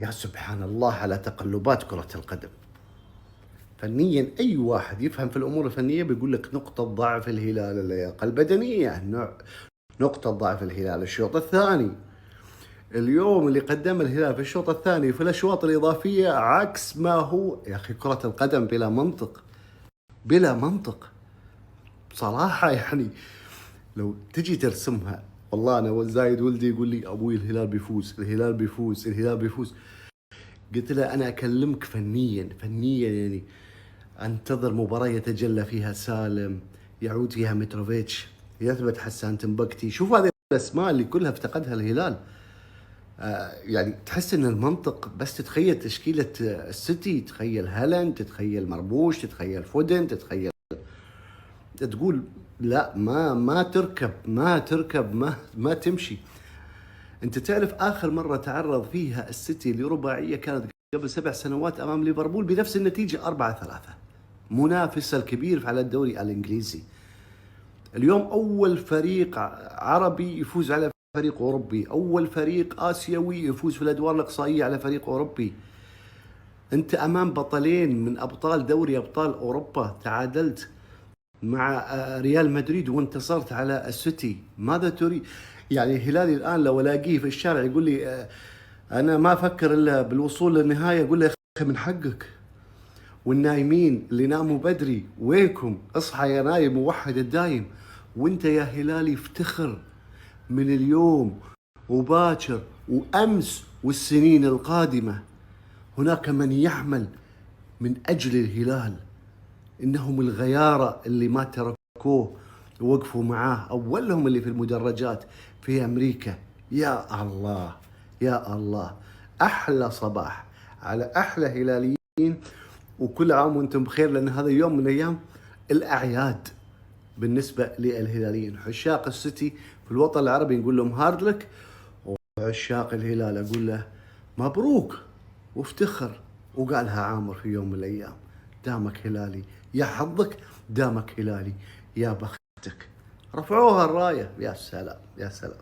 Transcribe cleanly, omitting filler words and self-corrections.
يا سبحان الله على تقلبات كرة القدم. فنيًا أي واحد يفهم في الأمور الفنية بيقول لك نقطة ضعف الهلال اللياقة البدنية، نقطة ضعف الهلال الشوط الثاني. اليوم اللي قدمه الهلال في الشوط الثاني في الأشواط الإضافية عكس ما هو. يا أخي كرة القدم بلا منطق، بلا منطق بصراحة. يعني لو تجي ترسمها، والله أنا زايد ولدي يقول لي أبوي الهلال بيفوز، الهلال بيفوز، الهلال بيفوز. قلت له أنا أكلمك فنيًا، فنيًا يعني انتظر مباراة يتجلى فيها سالم، يعود فيها متروفيتش، يثبت حسان تنبكتي. شوف هذه الاسماء اللي كلها افتقدها الهلال. يعني تحس ان المنطق بس تتخيل تشكيلة السيتي، تتخيل هالاند، تتخيل مرموش، تتخيل فودن، تتخيل، تقول لا ما تمشي. انت تعرف اخر مرة تعرض فيها السيتي لرباعية كانت قبل 7 سنوات امام ليفربول بنفس النتيجة 4-3، منافسه الكبير على الدوري الانجليزي. اليوم اول فريق عربي يفوز على فريق اوروبي، اول فريق اسيوي يفوز في الادوار الاقصائيه على فريق اوروبي. انت امام بطلين من ابطال دوري ابطال اوروبا، تعادلت مع ريال مدريد وانتصرت على السيتي. ماذا تريد؟ يعني هلالي الان لو الاقيه في الشارع يقول لي انا ما افكر الا بالوصول للنهايه، اقول له يا اخي من حقك. والنايمين اللي ناموا بدري وينكم؟ اصحى يا نايم ووحد الدايم. وانت يا هلالي افتخر من اليوم وباكر وامس والسنين القادمه. هناك من يعمل من اجل الهلال، انهم الغياره اللي ما تركوه ووقفوا معاه، اولهم اللي في المدرجات في امريكا. يا الله يا الله، احلى صباح على احلى هلاليين، وكل عام وانتم بخير، لان هذا يوم من ايام الاعياد بالنسبه للهلاليين. عشاق السيتي في الوطن العربي نقول لهم هارد لك، وعشاق الهلال اقول له مبروك وافتخر. وقالها عامر في يوم من الايام، دامك هلالي يا حظك، دامك هلالي يا بختك. رفعوها الرايه. يا سلام يا سلام.